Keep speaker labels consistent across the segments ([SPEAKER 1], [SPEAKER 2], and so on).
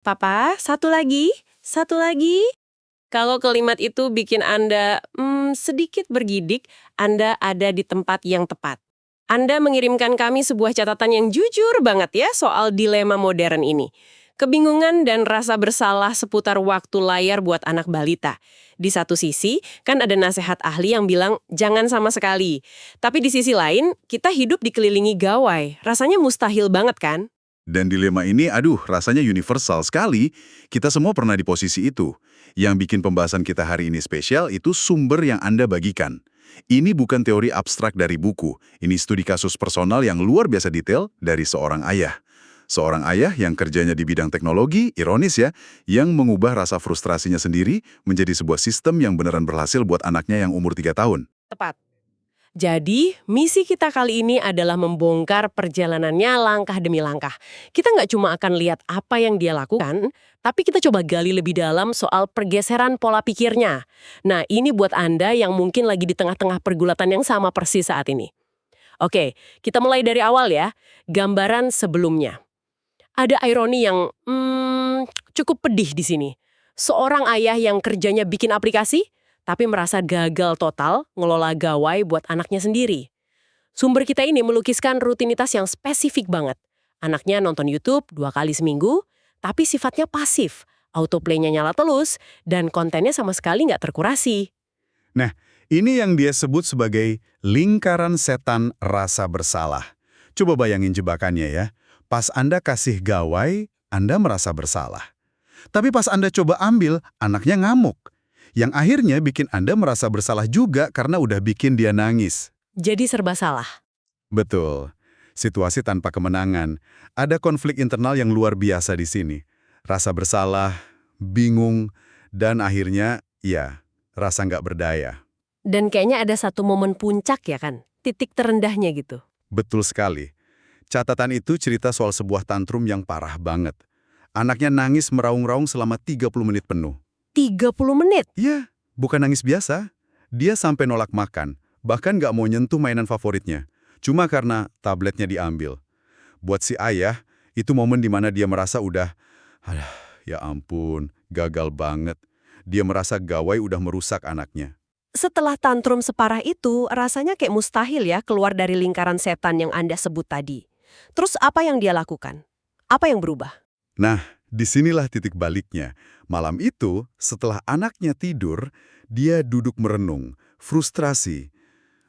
[SPEAKER 1] Papa, satu lagi, satu lagi. Kalau kalimat itu bikin Anda sedikit bergidik, Anda ada di tempat yang tepat. Anda mengirimkan kami sebuah catatan yang jujur banget ya soal dilema modern ini. Kebingungan dan rasa bersalah seputar waktu layar buat anak balita. Di satu sisi, kan ada nasihat ahli yang bilang jangan sama sekali. Tapi di sisi lain, kita hidup dikelilingi gawai. Rasanya mustahil banget kan?
[SPEAKER 2] Dan dilema ini, rasanya universal sekali. Kita semua pernah di posisi itu. Yang bikin pembahasan kita hari ini spesial itu sumber yang Anda bagikan. Ini bukan teori abstrak dari buku. Ini studi kasus personal yang luar biasa detail dari seorang ayah. Seorang ayah yang kerjanya di bidang teknologi, ironis ya, yang mengubah rasa frustrasinya sendiri menjadi sebuah sistem yang beneran berhasil buat anaknya yang umur 3 tahun.
[SPEAKER 1] Tepat. Jadi, misi kita kali ini adalah membongkar perjalanannya langkah demi langkah. Kita nggak cuma akan lihat apa yang dia lakukan, tapi kita coba gali lebih dalam soal pergeseran pola pikirnya. Nah, ini buat Anda yang mungkin lagi di tengah-tengah pergulatan yang sama persis saat ini. Oke, kita mulai dari awal ya. Gambaran sebelumnya. Ada ironi yang cukup pedih di sini. Seorang ayah yang kerjanya bikin aplikasi, tapi merasa gagal total ngelola gawai buat anaknya sendiri. Sumber kita ini melukiskan rutinitas yang spesifik banget. Anaknya nonton YouTube 2 kali seminggu, tapi sifatnya pasif. Autoplay-nya nyala terus, dan kontennya sama sekali nggak terkurasi.
[SPEAKER 3] Nah, ini yang dia sebut sebagai lingkaran setan rasa bersalah. Coba bayangin jebakannya ya. Pas Anda kasih gawai, Anda merasa bersalah. Tapi pas Anda coba ambil, anaknya ngamuk. Yang akhirnya bikin Anda merasa bersalah juga karena udah bikin dia nangis.
[SPEAKER 1] Jadi serba salah.
[SPEAKER 3] Betul. Situasi tanpa kemenangan. Ada konflik internal yang luar biasa di sini. Rasa bersalah, bingung, dan akhirnya, ya, rasa nggak berdaya.
[SPEAKER 1] Dan kayaknya ada satu momen puncak ya kan? Titik terendahnya gitu.
[SPEAKER 3] Betul sekali. Catatan itu cerita soal sebuah tantrum yang parah banget. Anaknya nangis meraung-raung selama 30 menit penuh.
[SPEAKER 1] 30 menit?
[SPEAKER 3] Iya, bukan nangis biasa. Dia sampai nolak makan, bahkan nggak mau nyentuh mainan favoritnya. Cuma karena tabletnya diambil. Buat si ayah, itu momen dimana dia merasa udah, ya ampun, gagal banget. Dia merasa gawai udah merusak anaknya.
[SPEAKER 1] Setelah tantrum separah itu, rasanya kayak mustahil ya keluar dari lingkaran setan yang Anda sebut tadi. Terus apa yang dia lakukan? Apa yang berubah?
[SPEAKER 3] Nah, disinilah titik baliknya. Malam itu, setelah anaknya tidur, dia duduk merenung, frustrasi.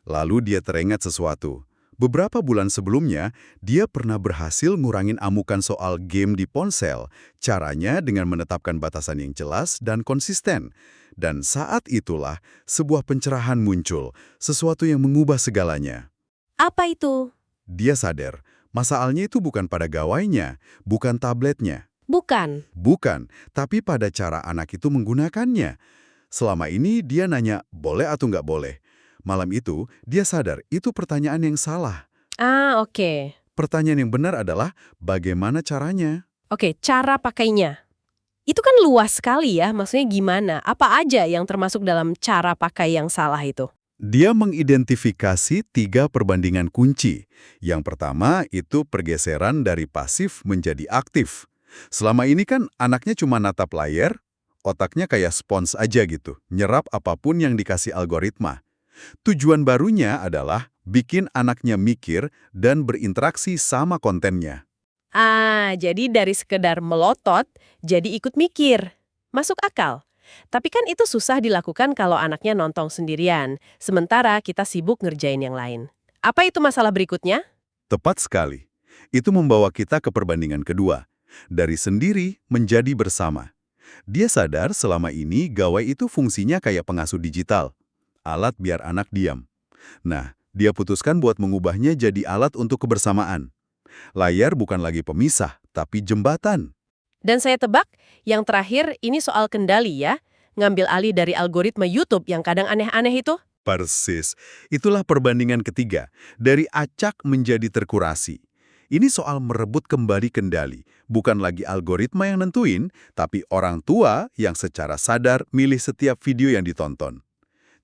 [SPEAKER 3] Lalu dia teringat sesuatu. Beberapa bulan sebelumnya, dia pernah berhasil ngurangin amukan soal game di ponsel. Caranya dengan menetapkan batasan yang jelas dan konsisten. Dan saat itulah, sebuah pencerahan muncul, sesuatu yang mengubah segalanya.
[SPEAKER 1] Apa itu?
[SPEAKER 3] Dia sadar, masalahnya itu bukan pada gawainya, bukan tabletnya.
[SPEAKER 1] Bukan.
[SPEAKER 3] Bukan, tapi pada cara anak itu menggunakannya. Selama ini dia nanya, boleh atau nggak boleh. Malam itu, dia sadar itu pertanyaan yang salah.
[SPEAKER 1] Ah, oke.
[SPEAKER 3] Pertanyaan yang benar adalah, bagaimana caranya?
[SPEAKER 1] Oke, cara pakainya. Itu kan luas sekali ya, maksudnya gimana? Apa aja yang termasuk dalam cara pakai yang salah itu?
[SPEAKER 3] Dia mengidentifikasi 3 perbandingan kunci. Yang pertama itu pergeseran dari pasif menjadi aktif. Selama ini kan anaknya cuma natap layar, otaknya kayak spons aja gitu, nyerap apapun yang dikasih algoritma. Tujuan barunya adalah bikin anaknya mikir dan berinteraksi sama kontennya.
[SPEAKER 1] Ah, jadi dari sekedar melotot, jadi ikut mikir. Masuk akal. Tapi kan itu susah dilakukan kalau anaknya nonton sendirian, sementara kita sibuk ngerjain yang lain. Apa itu masalah berikutnya?
[SPEAKER 3] Tepat sekali. Itu membawa kita ke perbandingan kedua. Dari sendiri menjadi bersama. Dia sadar selama ini gawai itu fungsinya kayak pengasuh digital. Alat biar anak diam. Nah, dia putuskan buat mengubahnya jadi alat untuk kebersamaan. Layar bukan lagi pemisah, tapi jembatan.
[SPEAKER 1] Dan saya tebak, yang terakhir ini soal kendali ya, ngambil alih dari algoritma YouTube yang kadang aneh-aneh itu.
[SPEAKER 3] Persis. Itulah perbandingan ketiga. Dari acak menjadi terkurasi. Ini soal merebut kembali kendali. Bukan lagi algoritma yang nentuin, tapi orang tua yang secara sadar milih setiap video yang ditonton.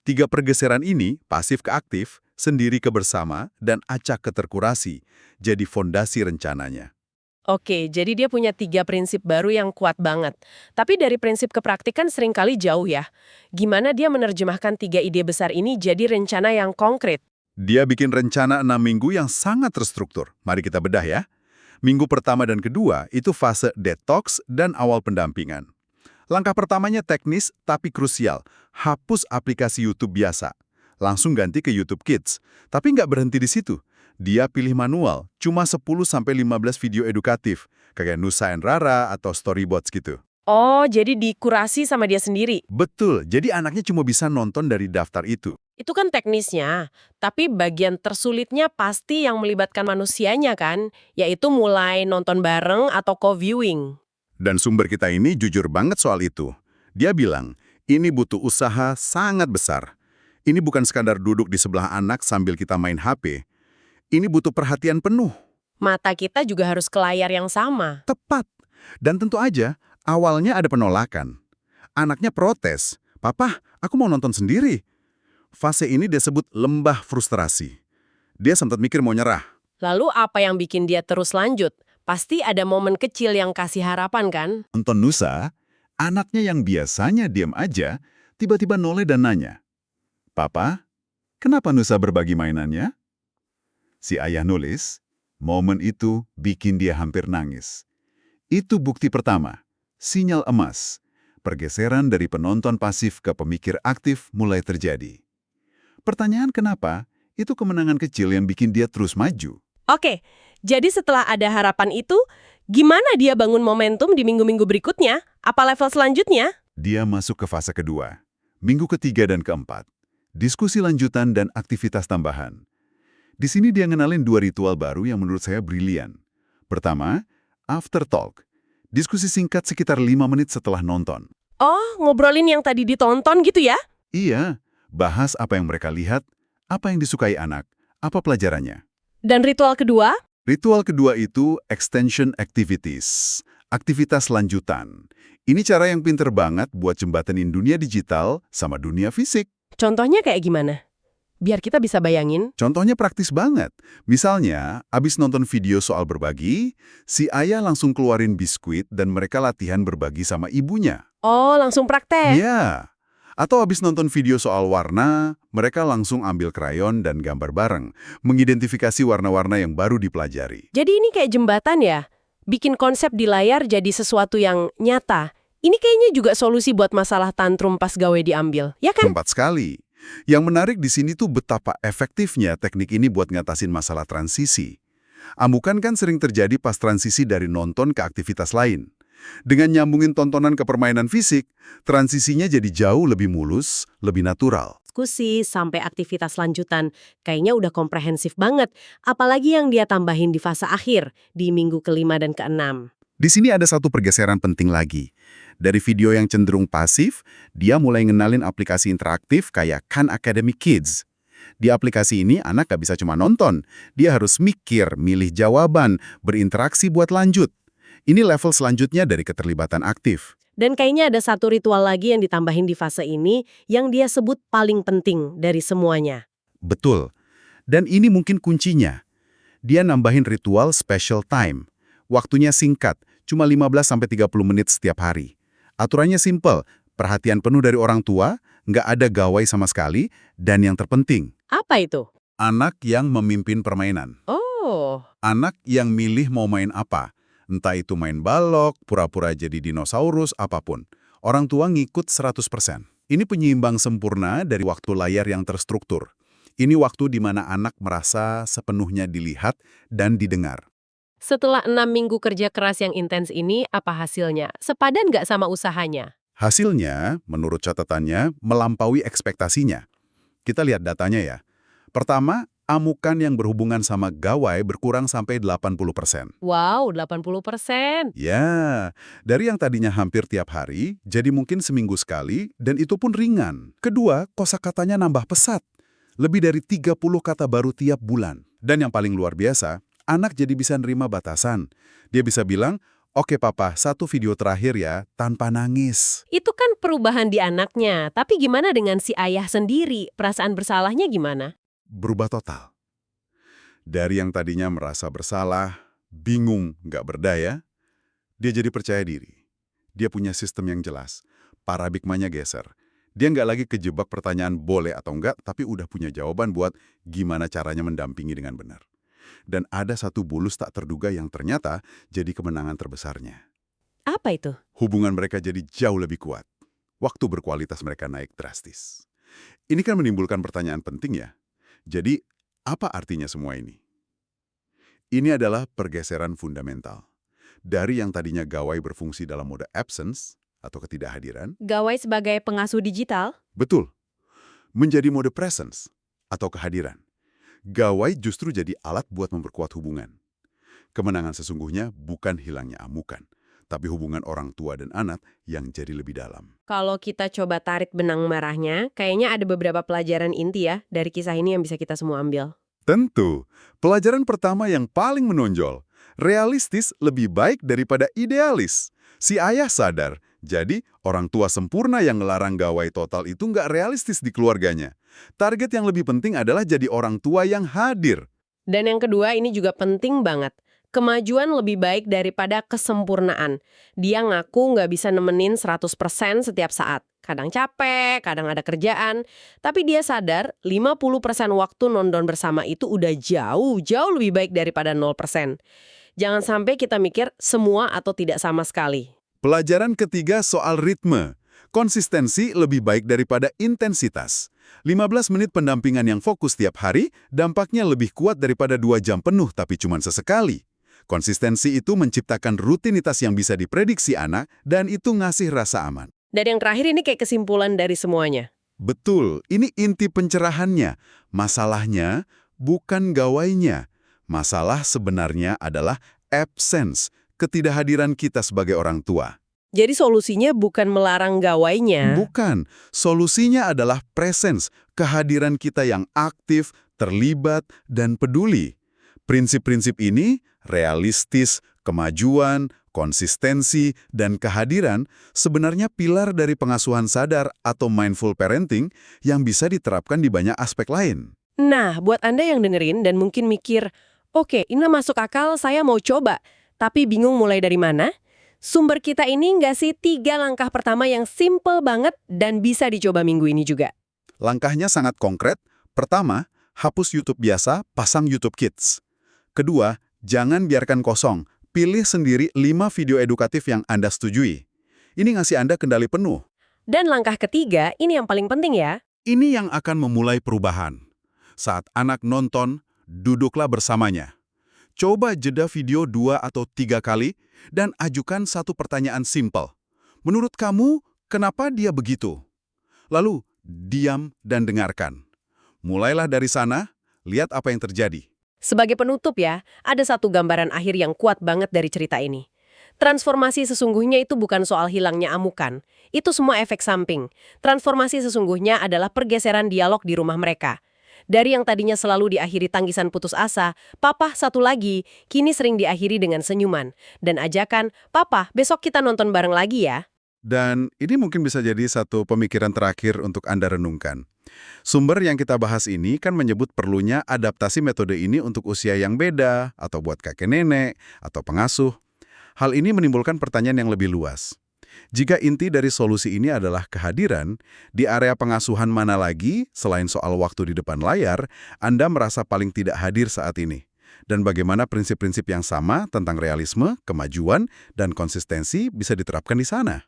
[SPEAKER 3] 3 pergeseran ini, pasif ke aktif, sendiri ke bersama, dan acak ke terkurasi, jadi fondasi rencananya.
[SPEAKER 1] Oke, jadi dia punya 3 prinsip baru yang kuat banget. Tapi dari prinsip ke praktik kan seringkali jauh ya. Gimana dia menerjemahkan 3 ide besar ini jadi rencana yang konkret?
[SPEAKER 2] Dia bikin rencana 6 minggu yang sangat terstruktur. Mari kita bedah ya. Minggu pertama dan kedua itu fase detox dan awal pendampingan. Langkah pertamanya teknis tapi krusial. Hapus aplikasi YouTube biasa. Langsung ganti ke YouTube Kids. Tapi nggak berhenti di situ. Dia pilih manual, cuma 10-15 video edukatif, kayak Nusa and Rara atau Storybots gitu.
[SPEAKER 1] Oh, jadi dikurasi sama dia sendiri.
[SPEAKER 2] Betul, jadi anaknya cuma bisa nonton dari daftar itu.
[SPEAKER 1] Itu kan teknisnya, tapi bagian tersulitnya pasti yang melibatkan manusianya kan, yaitu mulai nonton bareng atau co-viewing.
[SPEAKER 2] Dan sumber kita ini jujur banget soal itu. Dia bilang, ini butuh usaha sangat besar. Ini bukan sekadar duduk di sebelah anak sambil kita main HP. Ini butuh perhatian penuh.
[SPEAKER 1] Mata kita juga harus ke layar yang sama.
[SPEAKER 2] Tepat. Dan tentu aja, awalnya ada penolakan. Anaknya protes, "Papa, aku mau nonton sendiri." Fase ini dia sebut lembah frustrasi. Dia sempat mikir mau nyerah.
[SPEAKER 1] Lalu apa yang bikin dia terus lanjut? Pasti ada momen kecil yang kasih harapan kan?
[SPEAKER 2] Nonton Nusa, anaknya yang biasanya diam aja, tiba-tiba noleh dan nanya, "Papa, kenapa Nusa berbagi mainannya?" Si ayah nulis, momen itu bikin dia hampir nangis. Itu bukti pertama, sinyal emas. Pergeseran dari penonton pasif ke pemikir aktif mulai terjadi. Pertanyaan kenapa, itu kemenangan kecil yang bikin dia terus maju.
[SPEAKER 1] Oke, jadi setelah ada harapan itu, gimana dia bangun momentum di minggu-minggu berikutnya? Apa level selanjutnya?
[SPEAKER 2] Dia masuk ke fase kedua, minggu ketiga dan keempat. Diskusi lanjutan dan aktivitas tambahan. Di sini dia ngenalin 2 ritual baru yang menurut saya brilian. Pertama, after talk. Diskusi singkat sekitar 5 menit setelah nonton.
[SPEAKER 1] Oh, ngobrolin yang tadi ditonton gitu ya?
[SPEAKER 2] Iya, bahas apa yang mereka lihat, apa yang disukai anak, apa pelajarannya.
[SPEAKER 1] Dan ritual kedua?
[SPEAKER 2] Ritual kedua itu extension activities, aktivitas lanjutan. Ini cara yang pinter banget buat jembatenin dunia digital sama dunia fisik.
[SPEAKER 1] Contohnya kayak gimana? Biar kita bisa bayangin.
[SPEAKER 2] Contohnya praktis banget. Misalnya, abis nonton video soal berbagi, si ayah langsung keluarin biskuit dan mereka latihan berbagi sama ibunya.
[SPEAKER 1] Oh, langsung praktek.
[SPEAKER 2] Iya. Atau abis nonton video soal warna, mereka langsung ambil krayon dan gambar bareng, mengidentifikasi warna-warna yang baru dipelajari.
[SPEAKER 1] Jadi ini kayak jembatan ya? Bikin konsep di layar jadi sesuatu yang nyata. Ini kayaknya juga solusi buat masalah tantrum pas gawe diambil, ya kan?
[SPEAKER 2] Tempat sekali. Yang menarik di sini tuh betapa efektifnya teknik ini buat ngatasin masalah transisi. Amukan kan sering terjadi pas transisi dari nonton ke aktivitas lain. Dengan nyambungin tontonan ke permainan fisik, transisinya jadi jauh lebih mulus, lebih natural.
[SPEAKER 1] Diskusi sampai aktivitas lanjutan, kayaknya udah komprehensif banget. Apalagi yang dia tambahin di fase akhir, di minggu ke-5 dan ke-6.
[SPEAKER 2] Di sini ada satu pergeseran penting lagi. Dari video yang cenderung pasif, dia mulai ngenalin aplikasi interaktif kayak Khan Academy Kids. Di aplikasi ini, anak gak bisa cuma nonton. Dia harus mikir, milih jawaban, berinteraksi buat lanjut. Ini level selanjutnya dari keterlibatan aktif.
[SPEAKER 1] Dan kayaknya ada satu ritual lagi yang ditambahin di fase ini, yang dia sebut paling penting dari semuanya.
[SPEAKER 2] Betul. Dan ini mungkin kuncinya. Dia nambahin ritual special time. Waktunya singkat, cuma 15-30 menit setiap hari. Aturannya simple, perhatian penuh dari orang tua, nggak ada gawai sama sekali, dan yang terpenting,
[SPEAKER 1] Apa itu?
[SPEAKER 2] anak yang memimpin permainan.
[SPEAKER 1] Oh,
[SPEAKER 2] Anak yang milih mau main apa. Entah itu main balok, pura-pura jadi dinosaurus, apapun. Orang tua ngikut 100%. Ini penyeimbang sempurna dari waktu layar yang terstruktur. Ini waktu di mana anak merasa sepenuhnya dilihat dan didengar.
[SPEAKER 1] setelah 6 minggu kerja keras yang intens ini, apa hasilnya? Sepadan nggak sama usahanya?
[SPEAKER 2] Hasilnya, menurut catatannya, melampaui ekspektasinya. Kita lihat datanya ya. Pertama, amukan yang berhubungan sama gawai berkurang sampai 80%.
[SPEAKER 1] Wow, 80%.
[SPEAKER 2] Ya, dari yang tadinya hampir tiap hari, jadi mungkin seminggu sekali, dan itu pun ringan. Kedua, kosakatanya nambah pesat. Lebih dari 30 kata baru tiap bulan. Dan yang paling luar biasa, anak jadi bisa nerima batasan. Dia bisa bilang, "Oke papa, 1 video terakhir ya," tanpa nangis.
[SPEAKER 1] Itu kan perubahan di anaknya, tapi gimana dengan si ayah sendiri? Perasaan bersalahnya gimana?
[SPEAKER 2] Berubah total. Dari yang tadinya merasa bersalah,
[SPEAKER 3] bingung, nggak berdaya, dia jadi percaya diri. Dia punya sistem yang jelas. Paradigmanya geser. Dia nggak lagi kejebak pertanyaan boleh atau enggak, tapi udah punya jawaban buat gimana caranya mendampingi dengan benar. Dan ada satu bulus tak terduga yang ternyata jadi kemenangan terbesarnya.
[SPEAKER 1] Apa itu?
[SPEAKER 3] Hubungan mereka jadi jauh lebih kuat. Waktu berkualitas mereka naik drastis. Ini kan menimbulkan pertanyaan penting ya. Jadi, apa artinya semua ini? Ini adalah pergeseran fundamental. Dari yang tadinya gawai berfungsi dalam mode absence atau ketidakhadiran,
[SPEAKER 1] Gawai sebagai pengasuh digital?
[SPEAKER 3] betul, menjadi mode presence atau kehadiran. Gawai justru jadi alat buat memperkuat hubungan. Kemenangan sesungguhnya bukan hilangnya amukan, tapi hubungan orang tua dan anak yang jadi lebih dalam.
[SPEAKER 1] Kalau kita coba tarik benang merahnya, kayaknya ada beberapa pelajaran inti ya dari kisah ini yang bisa kita semua ambil.
[SPEAKER 3] Tentu, pelajaran pertama yang paling menonjol, realistis lebih baik daripada idealis. Si ayah sadar, jadi orang tua sempurna yang ngelarang gawai total itu nggak realistis di keluarganya. Target yang lebih penting adalah jadi orang tua yang hadir.
[SPEAKER 1] Dan yang kedua ini juga penting banget. Kemajuan lebih baik daripada kesempurnaan. Dia ngaku nggak bisa nemenin 100% setiap saat. Kadang capek, kadang ada kerjaan. Tapi dia sadar 50% waktu nonton bersama itu udah jauh lebih baik daripada 0%. Jangan sampai kita mikir semua atau tidak sama sekali.
[SPEAKER 3] Pelajaran ketiga soal ritme. Konsistensi lebih baik daripada intensitas. 15 menit pendampingan yang fokus tiap hari, dampaknya lebih kuat daripada 2 jam penuh tapi cuma sesekali. Konsistensi itu menciptakan rutinitas yang bisa diprediksi anak dan itu ngasih rasa aman.
[SPEAKER 1] Dan yang terakhir ini kayak kesimpulan dari semuanya.
[SPEAKER 3] Betul, ini inti pencerahannya. Masalahnya bukan gawainya. Masalah sebenarnya adalah absence, ketidakhadiran kita sebagai orang tua.
[SPEAKER 1] Jadi solusinya bukan melarang gawainya.
[SPEAKER 3] Bukan, solusinya adalah presence, kehadiran kita yang aktif, terlibat, dan peduli. Prinsip-prinsip ini, realistis, kemajuan, konsistensi, dan kehadiran sebenarnya pilar dari pengasuhan sadar atau mindful parenting yang bisa diterapkan di banyak aspek lain.
[SPEAKER 1] Nah, buat Anda yang dengerin dan mungkin mikir, oke, ini masuk akal, saya mau coba, tapi bingung mulai dari mana? Sumber kita ini nggak sih 3 langkah pertama yang simple banget dan bisa dicoba minggu ini juga.
[SPEAKER 3] Langkahnya sangat konkret. Pertama, hapus YouTube biasa, pasang YouTube Kids. Kedua, jangan biarkan kosong. Pilih sendiri 5 video edukatif yang Anda setujui. Ini ngasih Anda kendali penuh.
[SPEAKER 1] Dan langkah ketiga, ini yang paling penting ya.
[SPEAKER 3] Ini yang akan memulai perubahan. Saat anak nonton, duduklah bersamanya. Coba jeda video 2 atau 3 kali dan ajukan satu pertanyaan simpel. Menurut kamu, kenapa dia begitu? Lalu, diam dan dengarkan. Mulailah dari sana, lihat apa yang terjadi.
[SPEAKER 1] Sebagai penutup ya, ada satu gambaran akhir yang kuat banget dari cerita ini. Transformasi sesungguhnya itu bukan soal hilangnya amukan. Itu semua efek samping. Transformasi sesungguhnya adalah pergeseran dialog di rumah mereka. Dari yang tadinya selalu diakhiri tanggisan putus asa, "Papa, satu lagi," kini sering diakhiri dengan senyuman. Dan ajakan, "Papa, besok kita nonton bareng lagi ya."
[SPEAKER 3] Dan ini mungkin bisa jadi satu pemikiran terakhir untuk Anda renungkan. Sumber yang kita bahas ini kan menyebut perlunya adaptasi metode ini untuk usia yang beda, atau buat kakek nenek, atau pengasuh. Hal ini menimbulkan pertanyaan yang lebih luas. Jika inti dari solusi ini adalah kehadiran, di area pengasuhan mana lagi, selain soal waktu di depan layar, Anda merasa paling tidak hadir saat ini? Dan bagaimana prinsip-prinsip yang sama tentang realisme, kemajuan, dan konsistensi bisa diterapkan di sana?